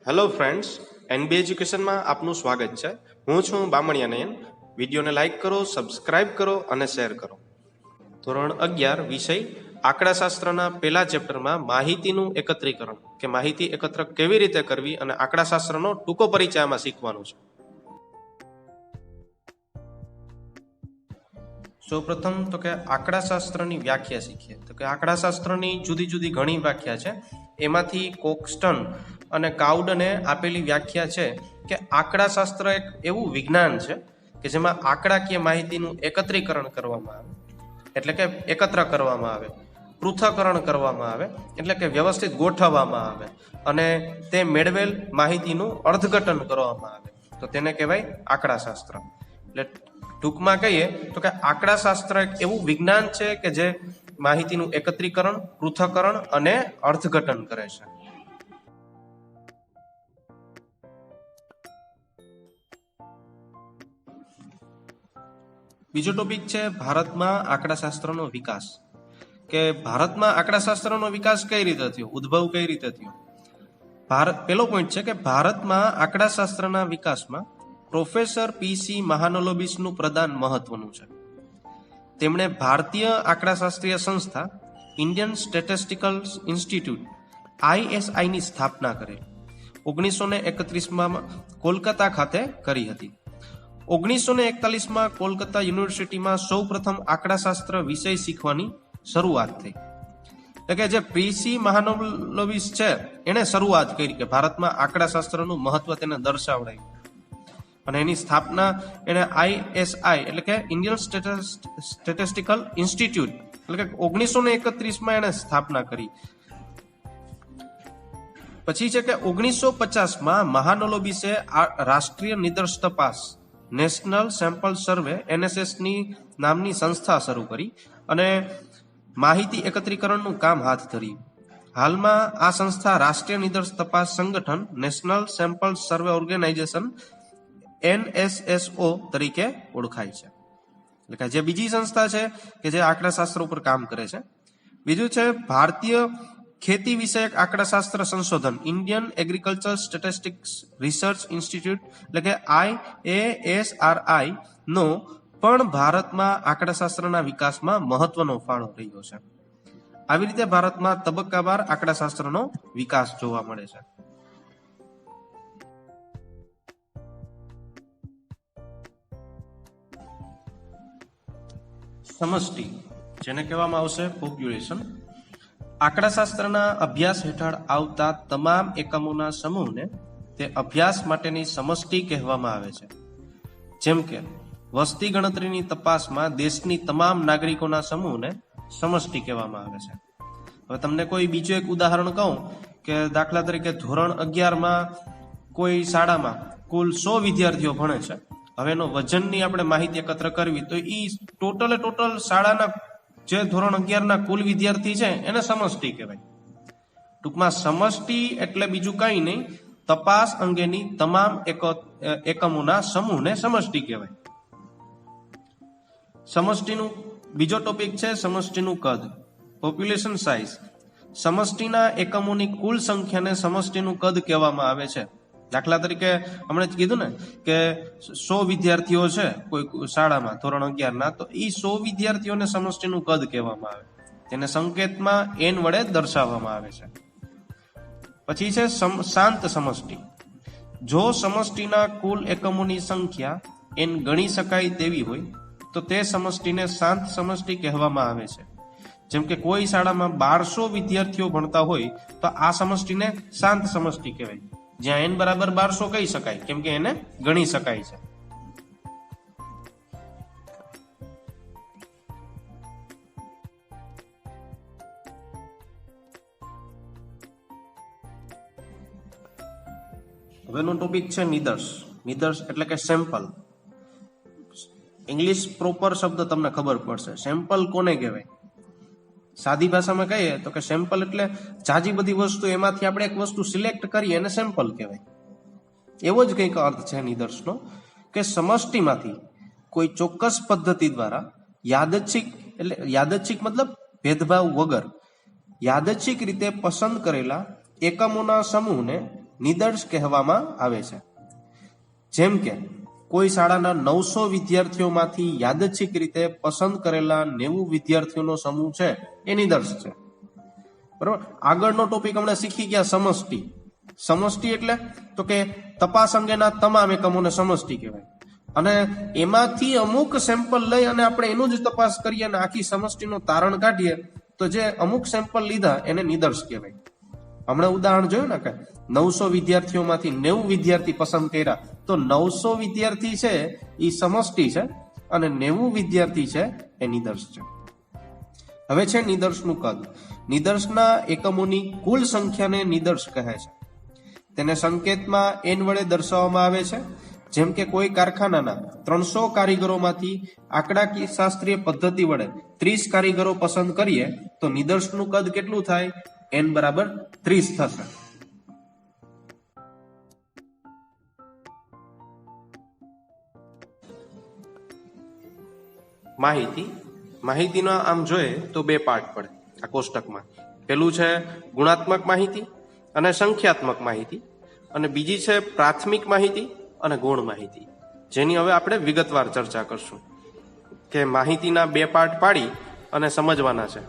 Hello friends, NB એજ્યુકેશનમાં આપનું સ્વાગત છે. હું છું બામણિયા નયન. વિડીયોને લાઇક કરો, સબસ્ક્રાઇબ કરો અને શેર કરો. ધોરણ 11 વિષય આંકડાશાસ્ત્રના પહેલા ચેપ્ટરમાં માહિતીનું એકત્રીકરણ કે માહિતી એકત્ર કેવી રીતે કરવી અને આંકડાશાસ્ત્રનો ટૂંકો પરિચય આમાં શીખવાનું છે. સૌપ્રથમ તો કે આંકડાશાસ્ત્રની વ્યાખ્યા શીખીએ. તો કે આંકડાશાસ્ત્રની જુદી જુદી ઘણી વ્યાખ્યા છે. એમાંથી કોક્સ્ટન અને કાઉડને આપેલી વ્યાખ્યા છે કે આંકડાશાસ્ત્ર એક એવું વિજ્ઞાન છે કે જેમાં આંકડાકીય માહિતીનું એકત્રીકરણ કરવામાં આવે, એટલે કે એકત્ર કરવામાં આવે, પૃથ્થકરણ કરવામાં આવે, એટલે કે વ્યવસ્થિત ગોઠવવામાં આવે અને તે મેળવેલ માહિતીનું અર્થઘટન કરવામાં આવે, તો તેને કહેવાય આંકડાશાસ્ત્ર. એટલે ટૂંકમાં કહીએ તો કે આંકડાશાસ્ત્ર એક એવું વિજ્ઞાન છે કે જે માહિતીનું એકત્રીકરણ, પૃથ્થકરણ અને અર્થઘટન કરે છે. બીજો ટોપિક છે ભારતમાં આંકડાશાસ્ત્રનો વિકાસ. કે ભારતમાં આંકડાશાસ્ત્રનો વિકાસ કઈ રીતે થયો, ઉદ્ભવ કઈ રીતે થયો. પહેલો પોઈન્ટ છે કે ભારતમાં આંકડાશાસ્ત્રના વિકાસમાં પ્રોફેસર પીસી મહાનોલોબિસનું પ્રદાન મહત્વનું છે. તેમણે ભારતીય આંકડાશાસ્ત્રીય સંસ્થા ઇન્ડિયન સ્ટેટિસ્ટિકલ ઇન્સ્ટિટ્યૂટ ISI ની સ્થાપના કરેલ. 1931માં કોલકાતા ખાતે કરી હતી. 1941માં કોલકાતા યુનિવર્સિટીમાં સૌ પ્રથમ આંકડાશાસ્ત્ર વિષય શીખવાની શરૂઆત થઈ. એટલે કે જે પીસી મહાનોલોબિસ છે એને શરૂઆત કરી કે ભારતમાં આંકડાશાસ્ત્રનું મહત્વ તેને દર્શાવડાયું અને એની સ્થાપના એને ISI એટલે કે ઇન્ડિયન સ્ટેટિસ્ટિકલ ઇન્સ્ટિટ્યૂટ એટલે કે 1931માં એને સ્થાપના કરી. પછી છે કે 1950માં મહાનોલોબિસે રાષ્ટ્રીય નિદર્શ તપાસ નેશનલ સેમ્પલ સર્વે NSS ની નામની સંસ્થા શરૂ કરી અને માહિતી એકત્રીકરણનું કામ હાથ ધર્યું. હાલમાં આ સંસ્થા રાષ્ટ્રીય નિદર્શ તપાસ સંગઠન નેશનલ સેમ્પલ સર્વે ઓર્ગેનાઇઝેશન NSSO તરીકે ઓળખાય છે. એટલે કે જે બીજી સંસ્થા છે કે જે આંકડાશાસ્ત્ર ઉપર કામ કરે છે. બીજું છે ભારતીય ખેતી વિષયક આંકડાશાસ્ત્ર સંશોધન Indian agriculture statistics research institute એટલે કે IASRI નો પણ ભારતમાં આંકડાશાસ્ત્રના વિકાસમાં મહત્વનો ફાળો રહ્યો છે. આવી રીતે ભારતમાં તબક્કાવાર આંકડાશાસ્ત્રનો વિકાસ જોવા મળે છે. સમષ્ટિ, જેને કહેવામાં આવશે પોપ્યુલેશન. આંકડાશાસ્ત્રના અભ્યાસ હેઠળ આવતા તમામ એકમોના સમૂહને તે અભ્યાસ માટેની સમષ્ટિ કહેવામાં આવે છે. જેમ કે વસ્તી ગણતરીની તપાસમાં દેશની તમામ નાગરિકોના સમૂહને સમષ્ટિ કહેવામાં આવે છે. હવે તમને કોઈ બીજું એક ઉદાહરણ કહું કે દાખલા તરીકે ધોરણ 11માં કોઈ શાળામાં કુલ 100 વિદ્યાર્થીઓ ભણે છે. હવે એનો વજનની આપણે માહિતી એકત્ર કરવી તો એ ટોટલ શાળાના જે ધોરણ 11ના કુલ વિદ્યાર્થી છે એને સમષ્ટિ કહેવાય. ટૂંકમાં સમષ્ટિ એટલે બીજું કંઈ નહીં, તપાસ અંગેની તમામ એકમોના સમૂહને સમષ્ટિ કહેવાય. સમષ્ટિનું બીજો ટોપિક છે સમષ્ટિનું કદ, પોપ્યુલેશન સાઇઝ. સમષ્ટિના એકમોની કુલ સંખ્યાને સમષ્ટિનું કદ કહેવામાં આવે છે. દાખલા તરીકે હમણાં જ કીધું ને કે 100 વિદ્યાર્થીઓ છે કોઈ શાળામાં ધોરણ 11ના, તો એ 100 વિદ્યાર્થીઓને સમષ્ટિનું કદ કહેવામાં આવે. તેને સંકેતમાં n વડે દર્શાવવામાં આવે છે. પછી છે શાંત સમષ્ટિ. જો સમષ્ટિના કુલ એકમોની સંખ્યા n ગણી શકાય તેવી હોય તો તે સમષ્ટિને શાંત સમષ્ટિ કહેવામાં આવે છે. જેમ કે કોઈ શાળામાં 1200 વિદ્યાર્થીઓ ભણતા હોય તો આ સમષ્ટિને શાંત સમષ્ટિ કહેવાય, જ્યાં n બરાબર 1200 કહી શકાય કેમ કે એને ગણી શકાય છે. હવેનો ટોપિક છે નિદર્શ. નિદર્શ એટલે કે સેમ્પલ. ઇંગ્લિશ પ્રોપર શબ્દ તમને ખબર પડશે. સેમ્પલ કોને કહેવાય? સાદી ભાષામાં કહીએ તો કે સેમ્પલ એટલે જાજી બધી વસ્તુ એમાંથી આપણે એક વસ્તુ સિલેક્ટ કરીએ એને સેમ્પલ કહેવાય. એવો જ કંઈક અર્થ છે નિદર્શનો કે સમષ્ટિમાંથી કોઈ ચોક્કસ પદ્ધતિ દ્વારા યાદચ્છિક મતલબ ભેદભાવ વગર યાદચ્છિક રીતે પસંદ કરેલા એકમોના સમૂહને નિદર્શ કહેવામાં આવે છે. જેમ કે કોઈ શાળાના 900 વિદ્યાર્થીઓમાંથી યાદચ્છિક રીતે પસંદ કરેલા 90 વિદ્યાર્થીઓનો સમૂહ છે એ નિદર્શ છે. બરોબર. આગળનો ટોપિક હમણાં શીખી ગયા સમષ્ટિ. સમષ્ટિ એટલે તો કે તપાસ અંગેના તમામ એકમોને સમષ્ટિ કહેવાય. અને એમાંથી અમુક સેમ્પલ લઈ અને આપણે એનું જ તપાસ કરીએ અને આખી સમષ્ટિનું તારણ કાઢીએ તો જે અમુક સેમ્પલ લીધા એને નિદર્શ કહેવાય. હમણાં ઉદાહરણ જોયું ને કે 900 વિદ્યાર્થીઓમાંથી 90 વિદ્યાર્થી પસંદ કર્યા, તો 900 વિદ્યાર્થી છે એ સમષ્ટિ છે અને 90 વિદ્યાર્થી છે એ નિદર્શ છે. હવે છે નિદર્શનું કદ. નિદર્શના એકમોની કુલ સંખ્યાને નિદર્શ કહે છે. તેને સંકેતમાં n વડે દર્શાવવામાં આવે છે. જેમ કે કોઈ કારખાનાના 300 કારીગરોમાંથી આંકડાકીય શાસ્ત્રીય પદ્ધતિ વડે 30 કારીગરો પસંદ કરીએ તો નિદર્શનું કદ કેટલું થાય? n બરાબર 30 થશે. માહિતીનો આમ જોઈએ તો બે પાર્ટ પડે આ કોષ્ટકમાં. પેલું છે ગુણાત્મક માહિતી અને સંખ્યાત્મક માહિતી, અને બીજી છે પ્રાથમિક માહિતી અને ગૌણ માહિતી, જેની હવે આપણે વિગતવાર ચર્ચા કરશું કે માહિતીના બે પાર્ટ પાડી અને સમજવાના છે.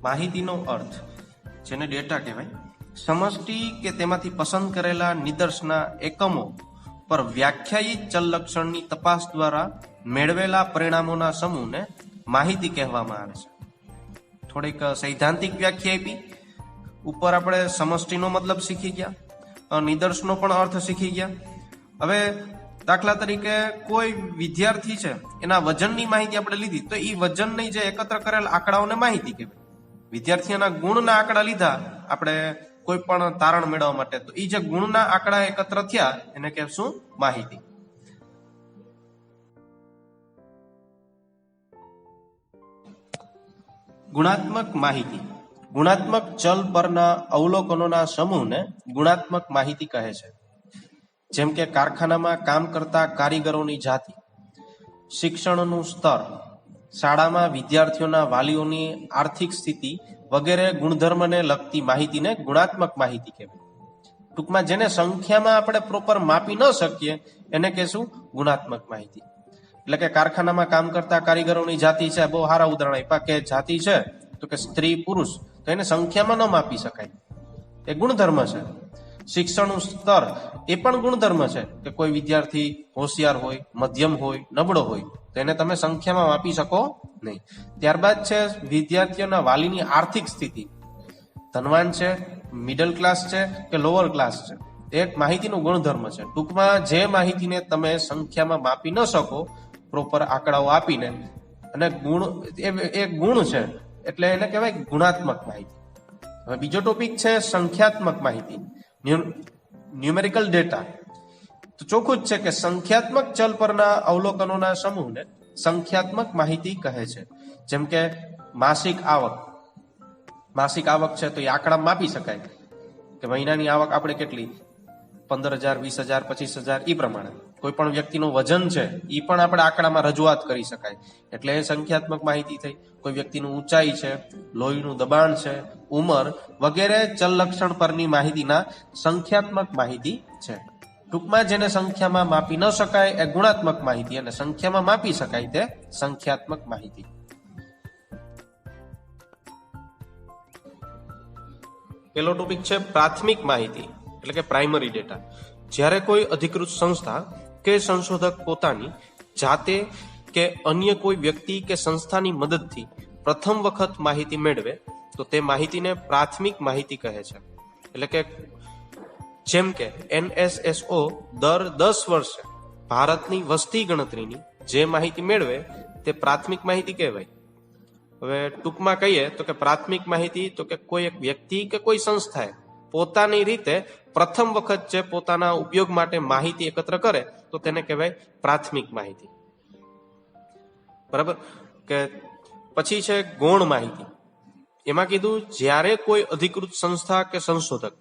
માહિતીનો અર્થ, જેને ડેટા કહેવાય, સમષ્ટિ કે તેમાંથી પસંદ કરેલા નિદર્શના એકમો પર વ્યાખ્યાયિત ચલલક્ષણની તપાસ દ્વારા મેળવેલા પરિણામોના સમૂહને માહિતી કહેવામાં આવે છે. થોડીક સૈદ્ધાંતિક વ્યાખ્યા આપી. ઉપર આપણે સમષ્ટિનો મતલબ શીખી ગયા, નિદર્શનો પણ અર્થ શીખી ગયા. હવે દાખલા તરીકે કોઈ વિદ્યાર્થી છે એના વજનની માહિતી આપણે લીધી, તો એ વજનની જે એકત્ર કરેલ આંકડાઓને માહિતી કહેવાય. વિદ્યાર્થીઓના ગુણના આંકડા લીધા આપણે કોઈ પણ તારણ મેળવવા માટે, તો એ જે ગુણના આંકડા એકત્ર થયા એને કહેશું માહિતી. ગુણાત્મક માહિતી. ગુણાત્મક ચલ પરના અવલોકનોના સમૂહને ગુણાત્મક માહિતી કહે છે. જેમ કે કારખાનામાં કામ કરતા કારીગરોની જાતિ, શિક્ષણનું સ્તર, શાળામાં વિદ્યાર્થીઓના વાલીઓની આર્થિક સ્થિતિ વગેરે ગુણધર્મને લગતી માહિતીને ગુણાત્મક માહિતી કહેવાય. ટૂંકમાં જેને સંખ્યામાં આપણે પ્રોપર માપી ન શકીએ એને કહેશું ગુણાત્મક માહિતી. એટલે કે કારખાનામાં કામ કરતા કારીગરોની જાતિ છે, બહુ સારા ઉદાહરણ આપ્યા કે જાતિ છે તો કે સ્ત્રી પુરુષ, તો એને સંખ્યામાં ન માપી શકાય, એ ગુણધર્મ છે. શિક્ષણનું સ્તર એ પણ ગુણધર્મ છે કે કોઈ વિદ્યાર્થી હોશિયાર હોય, મધ્યમ હોય, નબળો હોય, તો એને તમે સંખ્યામાં માપી શકો નહીં. ત્યારબાદ છે વિદ્યાર્થીઓના વાલીની આર્થિક સ્થિતિ, ધનવાન છે, મિડલ ક્લાસ છે કે લોઅર ક્લાસ છે, એક માહિતીનું ગુણધર્મ છે. ટૂંકમાં જે માહિતીને તમે સંખ્યામાં માપી ન શકો પ્રોપર આંકડાઓ આપીને, અને ગુણ એ ગુણ છે એટલે એને કહેવાય ગુણાત્મક માહિતી. હવે બીજો ટોપિક છે સંખ્યાત્મક માહિતી, ન્યુમેરિકલ ડેટા. તો ચોખ્ખું જ છે કે સંખ્યાત્મક ચલ પરના અવલોકનોના સમૂહને સંખ્યાત્મક માહિતી કહે છે. જેમ કે માસિક આવક. માસિક આવક છે તો એ આંકડા માપી શકાય કે મહિનાની આવક આપણે કેટલી, 15,000, 20,000, 25,000 એ પ્રમાણે. કોઈ પણ વ્યક્તિનું વજન છે એ પણ આપણે આંકડામાં રજૂઆત કરી શકાય, એટલે એ સંખ્યાત્મક માહિતી થઈ. કોઈ વ્યક્તિનું ઊંચાઈ છે, લોહીનું દબાણ છે, ઉંમર વગેરે ચલલક્ષણ પરની માહિતીના સંખ્યાત્મક માહિતી છે. ટૂંકમાં જેને સંખ્યામાં માપી ન શકાય એ ગુણાત્મક માહિતી, અને સંખ્યામાં માપી શકાય તે સંખ્યાત્મક માહિતી. પેલો ટોપિક છે પ્રાથમિક માહિતી, એટલે કે પ્રાઇમરી ડેટા. જ્યારે કોઈ અધિકૃત સંસ્થા કે સંશોધક પોતાની જાતે કે અન્ય કોઈ વ્યક્તિ કે સંસ્થાની મદદથી પ્રથમ વખત માહિતી મેળવે તો તે માહિતીને પ્રાથમિક માહિતી કહે છે. એટલે કે જેમ કે NSSO દર 10 વર્ષે ભારતની વસ્તી ગણતરીની જે માહિતી મેળવે તે પ્રાથમિક માહિતી કહેવાય. હવે ટૂંકમાં કહીએ તો કે પ્રાથમિક માહિતી તો કે કોઈ એક વ્યક્તિ કે કોઈ સંસ્થાએ પોતાની રીતે પ્રથમ વખત જે પોતાના ઉપયોગ માટે માહિતી એકત્ર કરે તો તેને કહેવાય પ્રાથમિક માહિતી. બરાબર. કે પછી છે ગૌણ માહિતી. એમાં કીધું જ્યારે કોઈ અધિકૃત સંસ્થા કે સંશોધક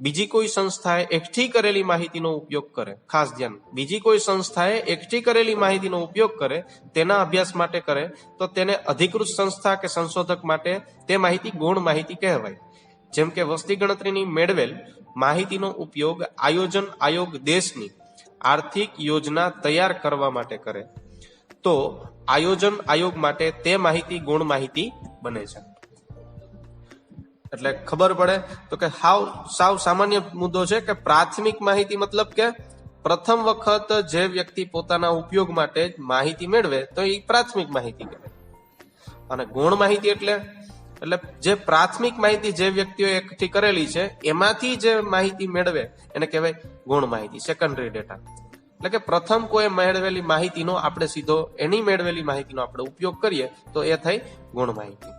બીજી કોઈ સંસ્થાએ એકઠી કરેલી માહિતીનો ઉપયોગ કરે, ખાસ ધ્યાન, બીજી કોઈ સંસ્થાએ એકઠી કરેલી માહિતીનો ઉપયોગ કરે, તેના અભ્યાસ માટે કરે, તો તેને અધિકૃત સંસ્થા કે સંશોધક માટે તે માહિતી ગૌણ માહિતી કહેવાય. જેમ કે વસ્તી ગણતરીની મેળવેલ માહિતીનો ઉપયોગ આયોજન આયોગ દેશની આર્થિક યોજના તૈયાર કરવા માટે કરે, તો આયોજન આયોગ માટે તે માહિતી ગૌણ માહિતી બને છે. એટલે ખબર પડે તો કે સાવ સામાન્ય મુદ્દો છે કે પ્રાથમિક માહિતી મતલબ કે પ્રથમ વખત જે વ્યક્તિ પોતાના ઉપયોગ માટે માહિતી મેળવે તો એ પ્રાથમિક માહિતી કહેવાય. અને ગૌણ માહિતી એટલે જે પ્રાથમિક માહિતી જે વ્યક્તિઓ એકઠી કરેલી છે એમાંથી જે માહિતી મેળવે એને કહેવાય ગૌણ માહિતી, સેકન્ડરી ડેટા. એટલે કે પ્રથમ કોઈ મેળવેલી માહિતીનો આપણે સીધો એની મેળવેલી માહિતીનો આપણે ઉપયોગ કરીએ તો એ થઈ ગૌણ માહિતી.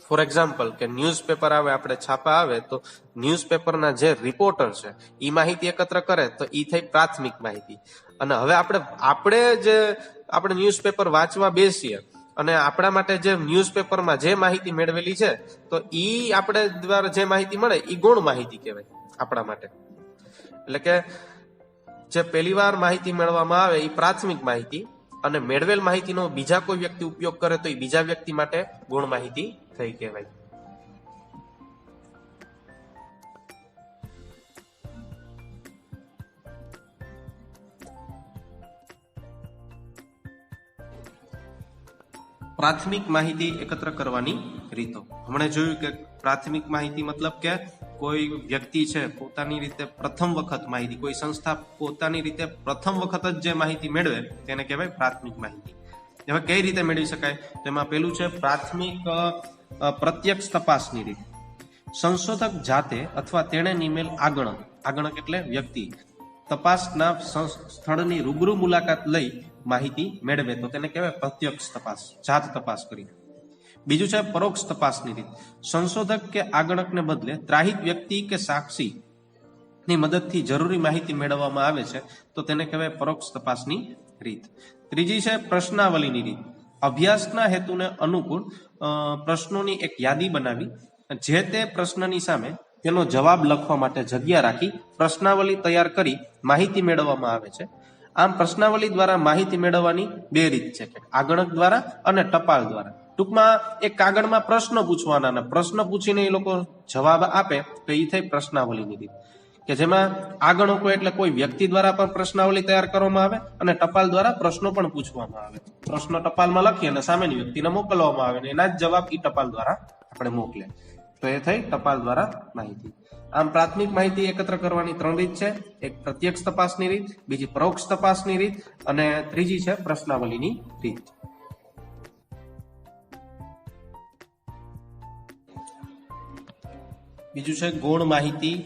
ફોર એક્ઝામ્પલ કે ન્યૂઝપેપર આવે, આપણે છાપા આવે તો ન્યૂઝપેપરના જે રિપોર્ટર છે એ માહિતી એકત્ર કરે તો એ થઈ પ્રાથમિક માહિતી. અને હવે આપણે ન્યૂઝપેપર વાંચવા બેસીએ અને આપણા માટે જે ન્યૂઝપેપરમાં જે માહિતી મેળવેલી છે તો ઈ આપણે દ્વારા જે માહિતી મળે એ ગૌણ માહિતી કહેવાય આપણા માટે. એટલે કે જે પહેલી વાર માહિતી મેળવવામાં આવે એ પ્રાથમિક માહિતી, અને મેળવેલ માહિતીનો બીજા કોઈ વ્યક્તિ ઉપયોગ કરે તો એ બીજા વ્યક્તિ માટે ગૌણ માહિતી થઈ કહેવાય. પ્રાથમિક માહિતી એકત્ર કરવાની રીતો. હમણાં જોયું કે પ્રાથમિક માહિતી મતલબ કે કોઈ વ્યક્તિ છે પોતાની રીતે પ્રથમ વખત માહિતી, કોઈ સંસ્થા પોતાની રીતે પ્રથમ વખત જ જે માહિતી મેળવે તેને કહેવાય પ્રાથમિક માહિતી. હવે કઈ રીતે મેળવી શકાય? તેમાં પેલું છે પ્રાથમિક પ્રત્યક્ષ તપાસની રીત. સંશોધક જાતે અથવા તેણે નિમેલ આગણક એટલે વ્યક્તિ તપાસના સ્થળની રૂબરૂ મુલાકાત લઈ માહિતી મેળવે તો તેને કહેવાય પ્રત્યક્ષ તપાસ, જાત તપાસ કરી. બીજું છે પરોક્ષ તપાસની રીત. સંશોધક કે આગણકને બદલે ત્રાહિત વ્યક્તિ કે સાક્ષી ની મદદથી જરૂરી માહિતી મેળવવામાં આવે છે તો તેને કહેવાય પરોક્ષ તપાસની રીત. ત્રીજી છે પ્રશ્નાવલીની રીત. અભ્યાસના હેતુને અનુકૂળ પ્રશ્નોની એક યાદી બનાવી જે તે પ્રશ્નની સામે તેનો જવાબ લખવા માટે જગ્યા રાખી પ્રશ્નાવલી તૈયાર કરી માહિતી મેળવવામાં આવે છે. આમ પ્રશ્નાવલી દ્વારા માહિતી મેળવવાની બે રીત છે, કે આગણક દ્વારા અને ટપાલ દ્વારા. ટૂંકમાં એક કાગળમાં પ્રશ્ન પૂછવાના અને પ્રશ્ન પૂછીને એ લોકો જવાબ આપે તો એ થઈ પ્રશ્નાવલીની રીત, કે જેમાં આગણકો એટલે કોઈ વ્યક્તિ દ્વારા પણ પ્રશ્નાવલી તૈયાર કરવામાં આવે અને ટપાલ દ્વારા પ્રશ્નો પણ પૂછવામાં આવે. પ્રશ્નો ટપાલમાં લખી અને સામેની વ્યક્તિને મોકલવામાં આવે અને એના જ જવાબ એ ટપાલ દ્વારા આપણે મોકલે તો એ થઈ ટપાલ દ્વારા માહિતી. આમ પ્રાથમિક માહિતી એકત્ર કરવાની ત્રણ રીત છે. એક પ્રત્યક્ષ તપાસની રીત, બીજી પરોક્ષ તપાસની રીત અને ત્રીજી છે પ્રશ્નાવલીની રીત. બીજું છે ગૌણ માહિતી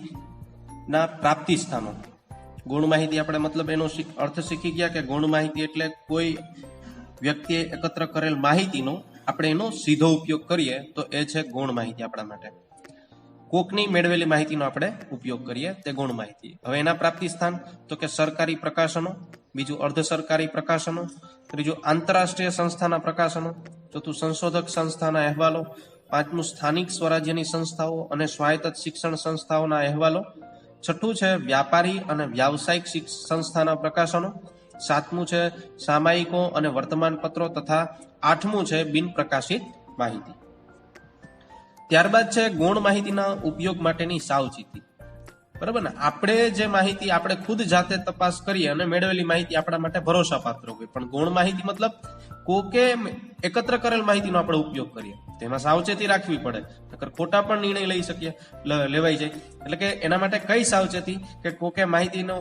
ના પ્રાપ્તિ સ્થાનો. ગૌણ માહિતી આપણે મતલબ એનો અર્થ શીખી ગયા કે ગૌણ માહિતી એટલે કોઈ વ્યક્તિએ એકત્ર કરેલ માહિતીનો આપણે એનો સીધો ઉપયોગ કરીએ તો એ છે ગૌણ માહિતી આપણા માટે. કોકની મેળવેલી માહિતીનો આપણે ઉપયોગ કરીએ તે ગૌણ માહિતી. હવે એના પ્રાપ્તિ સ્થાન તો કે સરકારી પ્રકાશનો, બીજું અર્ધ સરકારી પ્રકાશનો, ત્રીજું આંતરરાષ્ટ્રીય સંસ્થાના પ્રકાશનો, ચોથું સંશોધક સંસ્થાના અહેવાલો, પાંચમું સ્થાનિક સ્વરાજ્યની સંસ્થાઓ અને સ્વાયત્ત શિક્ષણ સંસ્થાઓના અહેવાલો, છઠ્ઠું છે વ્યાપારી અને વ્યાવસાયિક સંસ્થાના પ્રકાશનો, સાતમું છે સામાયિકો અને વર્તમાન પત્રો તથા આઠમું છે બિન પ્રકાશિત માહિતી. ત્યારબાદ છે ગૌણ માહિતીના ઉપયોગ માટેની સાવચેતી. બરાબર ને? આપણે જે માહિતી આપણે ખુદ જાતે તપાસ કરીએ અને મેળવેલી માહિતી આપણા માટે ભરોસાપાત્ર હોય, પણ ગૌણ માહિતી મતલબ કોકે એકત્ર કરેલ માહિતીનો આપણે ઉપયોગ કરીએ તેમાં સાવચેતી રાખવી પડે, નકર ખોટા પણ નિર્ણય લેવાઈ જાય. એટલે કે એના માટે કઈ સાવચેતી કે કોકે માહિતીનો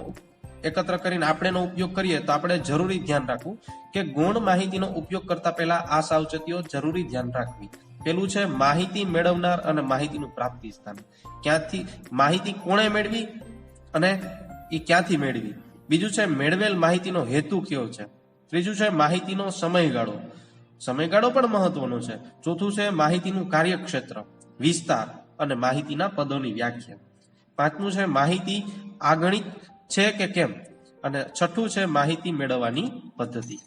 એકત્ર કરીને આપણે એનો ઉપયોગ કરીએ તો આપણે જરૂરી ધ્યાન રાખવું કે ગૌણ માહિતીનો ઉપયોગ કરતા પહેલા આ સાવચેતીઓ જરૂરી ધ્યાન રાખવી. પેલું છે માહિતી મેળવનાર અને માહિતીનું પ્રાપ્તિ સ્થાન. ક્યાંથી માહિતી કોણે મેળવી અને એ ક્યાંથી મેળવી. બીજું છે મેળવેલ માહિતીનો હેતુ કયો છે. ત્રીજું છે માહિતીનો સમયગાળો પણ મહત્વનો છે. ચોથું છે માહિતીનું કાર્યક્ષેત્ર, વિસ્તાર અને માહિતીના પદોની વ્યાખ્યા. પાંચમું છે માહિતી આગણિત છે કે કેમ, અને છઠ્ઠું છે માહિતી મેળવવાની પદ્ધતિ.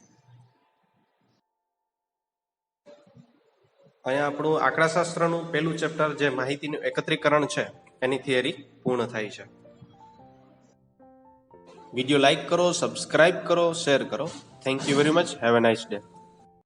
અહીંયા આપણું આંકડાશાસ્ત્રનું પહેલું ચેપ્ટર જે માહિતીનું એકત્રીકરણ છે એની થિયરી પૂર્ણ થાય છે. વિડીયો લાઈક કરો, સબસ્ક્રાઇબ કરો, શેર કરો. Thank you very much. Have a nice day.